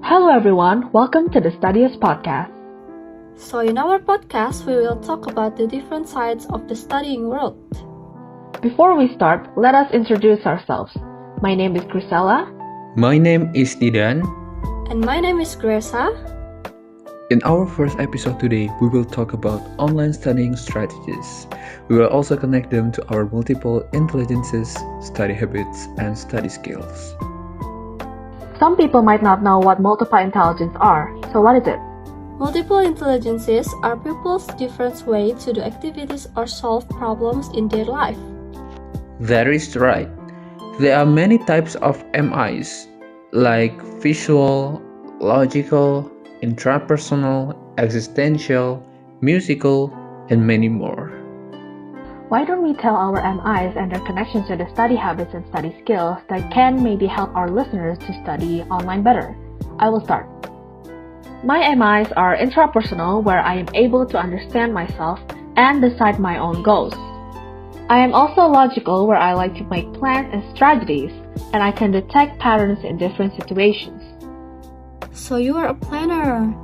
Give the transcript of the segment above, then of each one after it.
Hello everyone, welcome to the Studious podcast. So in our podcast, we will talk about the different sides of the studying world. Before we start, let us introduce ourselves. My name is Grisella. My name is Didan. And my name is Gressa. In our first episode today, we will talk about online studying strategies. We will also connect them to our multiple intelligences, study habits, and study skills. Some people might not know what multiple intelligence are, so what is it? Multiple intelligences are people's different way to do activities or solve problems in their life. That is right. There are many types of MIs, like visual, logical, intrapersonal, existential, musical, and many more. Why don't we tell our MIs and their connections to the study habits and study skills that can maybe help our listeners to study online better? I will start. My MIs are intrapersonal, where I am able to understand myself and decide my own goals. I am also logical, where I like to make plans and strategies, and I can detect patterns in different situations. So you are a planner.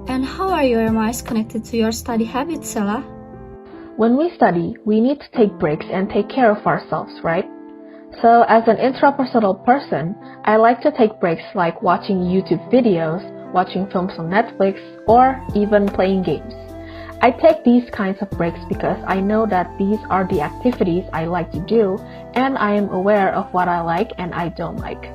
And how are your MIs connected to your study habits, Sela? When we study, we need to take breaks and take care of ourselves, right? So as an intrapersonal person, I like to take breaks like watching YouTube videos, watching films on Netflix, or even playing games. I take these kinds of breaks because I know that these are the activities I like to do, and I am aware of what I like and I don't like.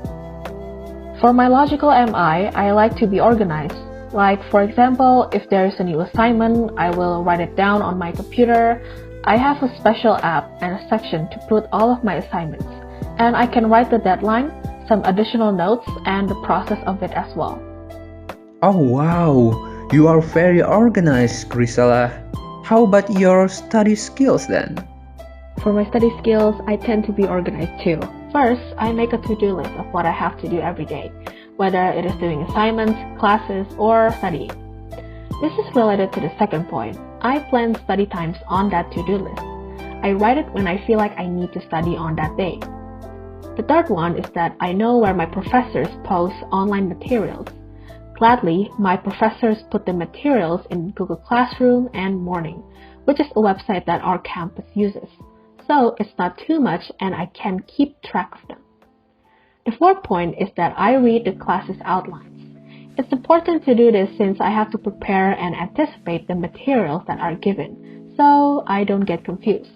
For my logical MI, I like to be organized. Like, for example, if there is a new assignment, I will write it down on my computer. I have a special app and a section to put all of my assignments, and I can write the deadline, some additional notes, and the process of it as well. Oh wow, you are very organized, Grisella. How about your study skills then? For my study skills, I tend to be organized too. First, I make a to-do list of what I have to do every day, whether it is doing assignments, classes, or studying. This is related to the second point. I plan study times on that to-do list. I write it when I feel like I need to study on that day. The third one is that I know where my professors post online materials. Gladly, my professors put the materials in Google Classroom and Morning, which is a website that our campus uses. So it's not too much and I can keep track of them. The fourth point is that I read the classes outlines. It's important to do this since I have to prepare and anticipate the materials that are given, so I don't get confused.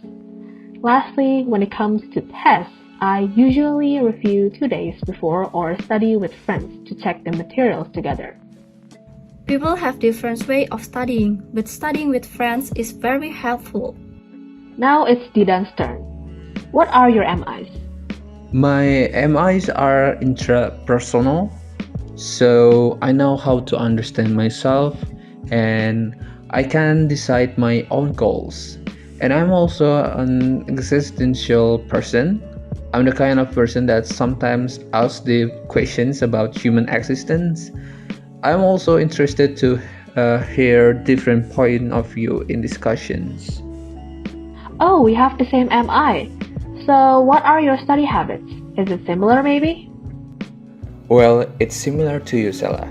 Lastly, when it comes to tests, I usually review 2 days before or study with friends to check the materials together. People have different way of studying, but studying with friends is very helpful. Now it's Didan's turn. What are your MIs? My MIs are intrapersonal, so I know how to understand myself and I can decide my own goals. And I'm also an existential person. I'm the kind of person that sometimes asks the questions about human existence. I'm also interested to hear different point of view in discussions. Oh, we have the same MI. So what are your study habits? Is it similar maybe? Well, it's similar to you, Sela.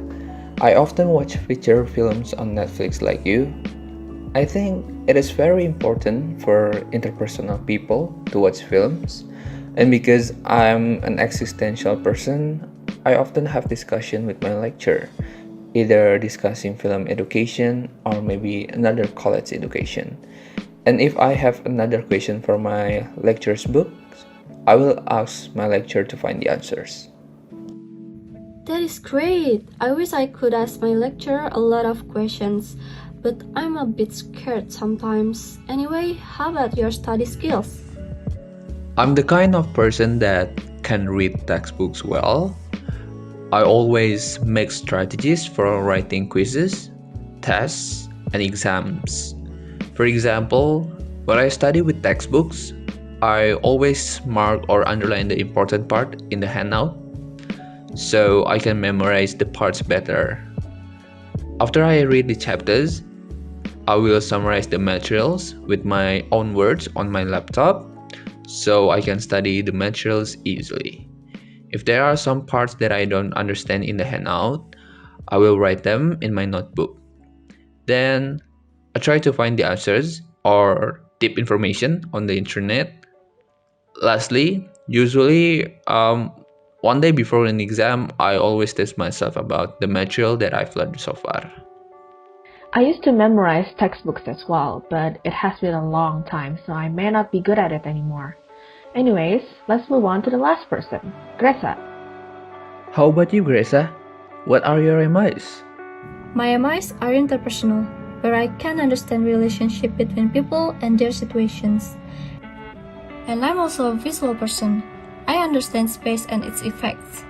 I often watch feature films on Netflix like you. I think it is very important for interpersonal people to watch films. And because I'm an existential person, I often have discussion with my lecturer, either discussing film education or maybe another college education. And if I have another question for my lecturer's books, I will ask my lecturer to find the answers. That is great! I wish I could ask my lecturer a lot of questions, but I'm a bit scared sometimes. Anyway, how about your study skills? I'm the kind of person that can read textbooks well. I always make strategies for writing quizzes, tests, and exams. For example, when I study with textbooks, I always mark or underline the important part in the handout so I can memorize the parts better. After I read the chapters, I will summarize the materials with my own words on my laptop so I can study the materials easily. If there are some parts that I don't understand in the handout, I will write them in my notebook. Then I try to find the answers or deep information on the internet. Lastly, usually one day before an exam, I always test myself about the material that I've learned so far. I used to memorize textbooks as well, but it has been a long time, so I may not be good at it anymore. Anyways, let's move on to the last person, Gressa. How about you, Gressa? What are your MIs? My MIs are interpersonal, where I can understand relationship between people and their situations. And I'm also a visual person. I understand space and its effects.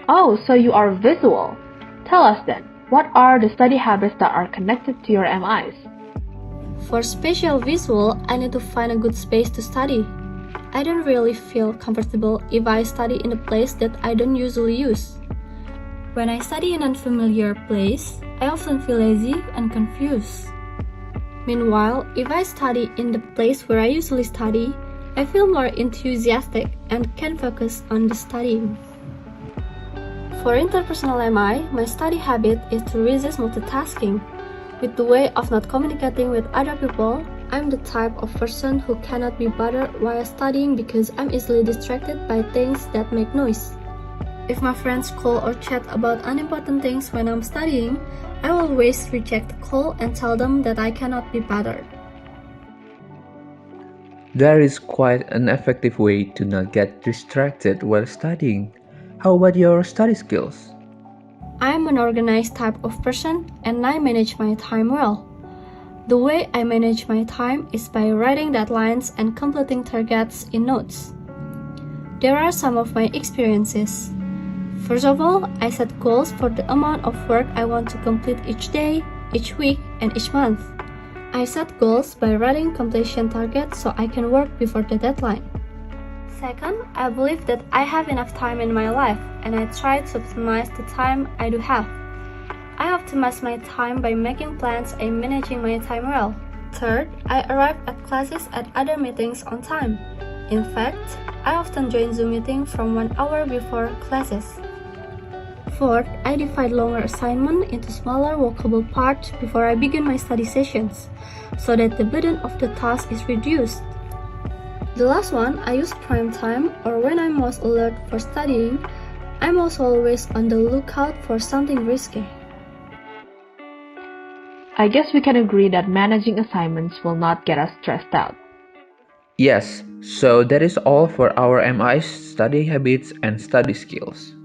Oh, so you are visual. Tell us then, what are the study habits that are connected to your MIs? For spatial visual, I need to find a good space to study. I don't really feel comfortable if I study in a place that I don't usually use. When I study in an unfamiliar place, I often feel lazy and confused. Meanwhile, if I study in the place where I usually study, I feel more enthusiastic and can focus on the studying. For interpersonal MI, my study habit is to resist multitasking. With the way of not communicating with other people, I'm the type of person who cannot be bothered while studying because I'm easily distracted by things that make noise. If my friends call or chat about unimportant things when I'm studying, I will always reject the call and tell them that I cannot be bothered. That is quite an effective way to not get distracted while studying. How about your study skills? I'm an organized type of person and I manage my time well. The way I manage my time is by writing deadlines and completing targets in notes. There are some of my experiences. First of all, I set goals for the amount of work I want to complete each day, each week, and each month. I set goals by writing completion targets so I can work before the deadline. Second, I believe that I have enough time in my life and I try to optimize the time I do have. I optimize my time by making plans and managing my time well. Third, I arrive at classes at other meetings on time. In fact, I often join Zoom meeting from 1 hour before classes. Fourth, I divide longer assignment into smaller workable parts before I begin my study sessions, so that the burden of the task is reduced. The last one, I use prime time or when I'm most alert for studying. I'm also always on the lookout for something risky. I guess we can agree that managing assignments will not get us stressed out. Yes, so that is all for our MIs, study habits, and study skills.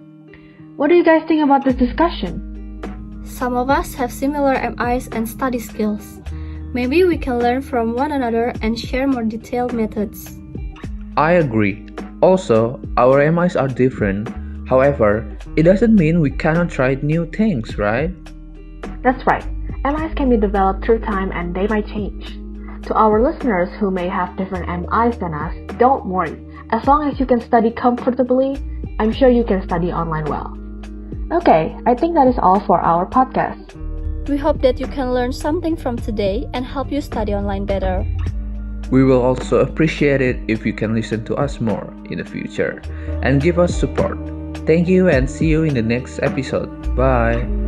What do you guys think about this discussion? Some of us have similar MIs and study skills. Maybe we can learn from one another and share more detailed methods. I agree. Also, our MIs are different. However, it doesn't mean we cannot try new things, right? That's right. MIs can be developed through time and they might change. To our listeners who may have different MIs than us, don't worry. As long as you can study comfortably, I'm sure you can study online well. Okay, I think that is all for our podcast. We hope that you can learn something from today and help you study online better. We will also appreciate it if you can listen to us more in the future and give us support. Thank you and see you in the next episode. Bye.